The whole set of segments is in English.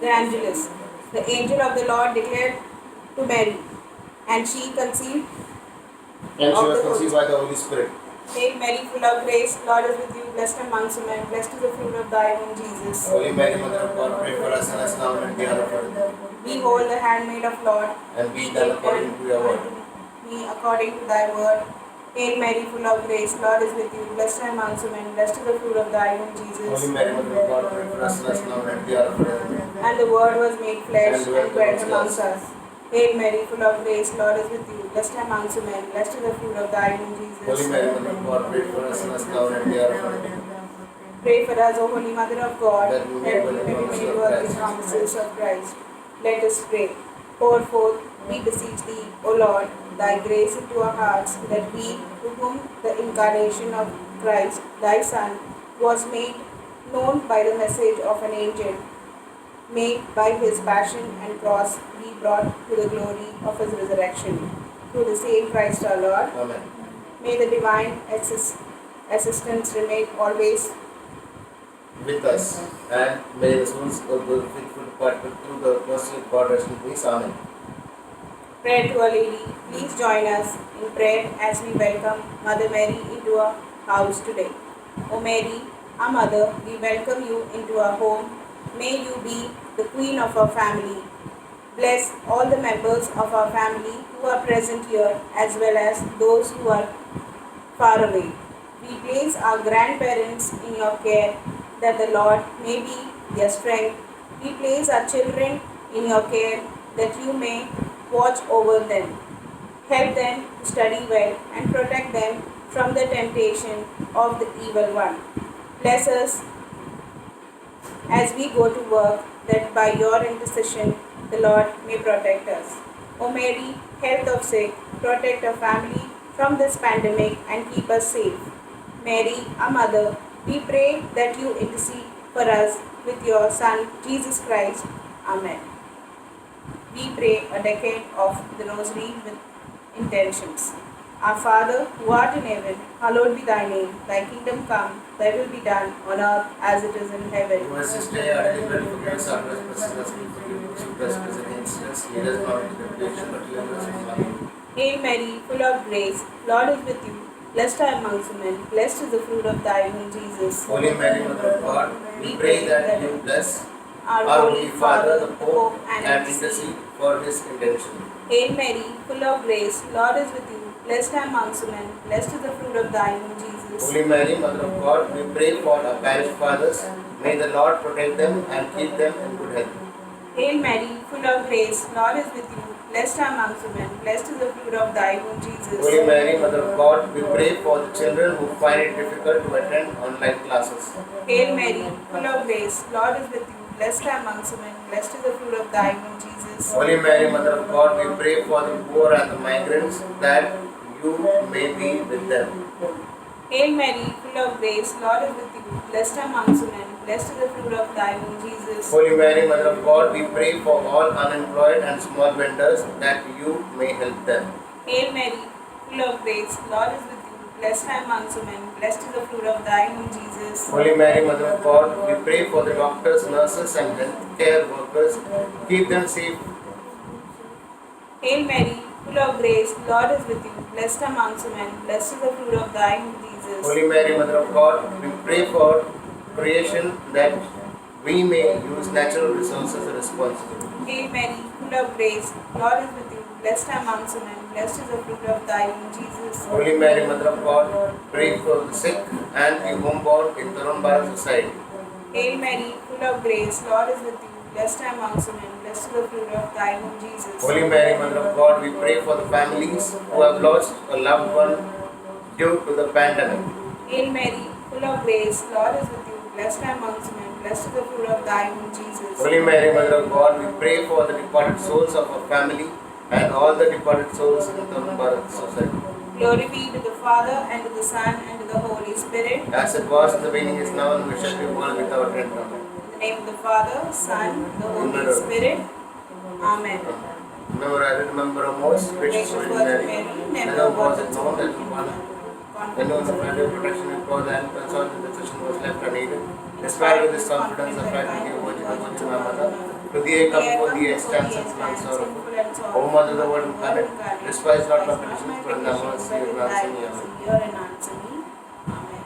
The Angelus. The angel of the Lord declared to Mary, and she conceived And she of was the conceived Holy by the Holy Spirit. Hail Mary, full of grace, Lord is with you, blessed amongst women, blessed is the fruit of thy womb, Jesus. Holy Mary, Mother of God, pray for us sinners now and at the hour of our death. Behold, the handmaid of Lord, And be done according to your word. me according to thy word. Hail Mary, full of grace, Lord is with you, blessed amongst women, blessed is the fruit of thy womb, Jesus. Holy Mary, Mother of God, pray for us sinners now and at the hour of our death. And the word was made flesh And and dwelt amongst us. Hail Mary, full of grace, Lord is with you, blessed amongst women, blessed is the fruit of thy womb, Jesus. Holy Mary, Mother of God, pray for us sinners now and at the hour of our death. Pray for us, O Holy Mother of God, That we may be made worthy the promises of Christ. Let us pray. Pour forth, we beseech thee, O Lord, thy grace into our hearts, that we, to whom the incarnation of Christ, thy Son, was made known by the message of an angel, may by his passion and cross be brought to the glory of his resurrection. Through the same Christ our Lord. Amen. May the divine assistance remain always with us, and may the souls of the faithful departed through the mercy of God rest in peace. Amen. Prayer to Our Lady. Please join us in prayer as we welcome Mother Mary into our house today. O Mary, our Mother, we welcome you into our home. May you be the Queen of our family. Bless all the members of our family who are present here as well as those who are far away. We place our grandparents in your care, that the Lord may be their strength. We place our children in your care, that you may watch over them. Help them to study well and protect them from the temptation of the evil one. Bless us as we go to work, that by your intercession the Lord may protect us. O Mary, health of sick, protect our family from this pandemic and keep us safe. Mary, our Mother, we pray that you intercede for us with your Son, Jesus Christ. Amen. We pray a decade of the Rosary with intentions. Our Father, who art in heaven, hallowed be thy name. Thy kingdom come, thy will be done on earth as it is in heaven. Give us this day our daily bread, forgive us our trespasses, we forgive those who trespass against us. Lead us not into temptation, but deliver us from evil. Hail Mary, full of grace, Lord is with you. Blessed are amongst women, blessed is the fruit of thy womb, Jesus. Holy Mary, Mother of God, we pray that you bless our Holy Father, the Pope, and intercede for his intention. Hail Mary, full of grace, Lord is with you. Blessed are amongst women, blessed is the fruit of thy womb, Jesus. Holy Mary, Mother of God, we pray for our parish fathers. May the Lord protect them and keep them in good health. Hail Mary, full of grace, Lord is with you. Blessed are amongst women, blessed is the fruit of thy womb, Jesus. Holy Mary, Mother of God, we pray for the children who find it difficult to attend online classes. Hail Mary, full of grace, Lord is with you. Blessed are amongst women, blessed is the fruit of thy womb, Jesus. Holy Mary, Mother of God, we pray for the poor and the migrants, that you may be with them. Hail Mary, full of grace, Lord is with you. Blessed are amongst women, blessed is the fruit of thy womb, Jesus. Holy Mary, Mother of God, we pray for all unemployed and small vendors, that you may help them. Hail Mary, full of grace, Lord is with you. Blessed are amongst women, blessed is the fruit of thy womb, Jesus. Holy Mary, Mother of God, we pray for the doctors, nurses, and healthcare workers. Keep them safe. Hail Mary, full of grace, Lord is with you. Blessed are amongst women, blessed is the fruit of thy womb, Jesus. Holy Mary, Mother of God, we pray for creation, that we may use natural resources responsibly. Hail Mary, full of grace, Lord is with you. Blessed are amongst women, blessed is the fruit of thy womb, Jesus. Holy Mary, Mother of God, pray for the sick and the homeborn in Tarun Bharat society. Hail Mary, full of grace, Lord is with you. Blessed are amongst women, blessed is the fruit of thy womb, Jesus. Holy Mary, Mother of God, we pray for the families who have lost a loved one due to the pandemic. Hail Mary, full of grace, Lord is with you. Blessed are amongst women, blessed is the fruit of thy womb, Jesus. Holy Mary, Mother of God, we pray for the departed souls of our family and all the departed souls in the Tarun Bharat society. Glory be to the Father, and to the Son, and to the Holy Spirit. As it was in the beginning, is now, and we shall be world without end. Amen. In the name of the Father, Son, and the Holy Spirit. Amen. Remember, I remember a most gracious Virgin Mary, never was it known that one when was the plan of protection and God and consult the decision was left unaided. Despite of this confidence, the fact that you were to our mother, Hridiye come for the extensions and sorrowful. O Mother of the Word incarnate, despise not my petitions, but in thy mercy and answer me. Amen. Hear and answer me. Amen.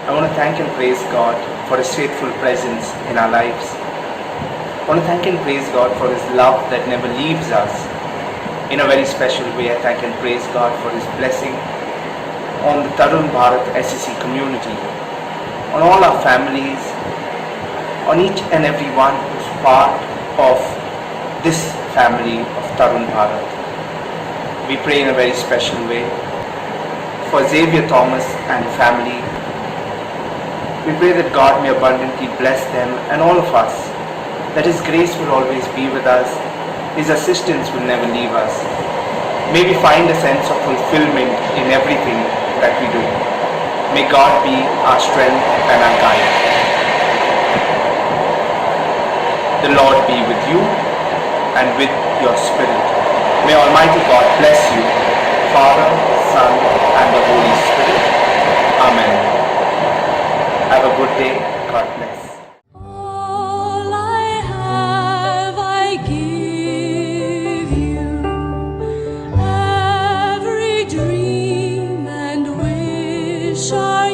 I want to thank and praise God for His faithful presence in our lives. I want to thank and praise God for His love that never leaves us. In a very special way, I thank and praise God for His blessing on the Tarun Bharat SEC community, on all our families, on each and every one who's part of this family of Tarun Bharat. We pray in a very special way for Xavier Thomas and family. We pray that God may abundantly bless them and all of us, that His grace will always be with us, His assistance will never leave us. May we find a sense of fulfillment in everything that we do. May God be our strength and our guide. The Lord be with you and with your spirit. May Almighty God bless you, Father, Son, and the Holy Spirit. Amen. Have a good day. God bless. All I have I give you, every dream and wish I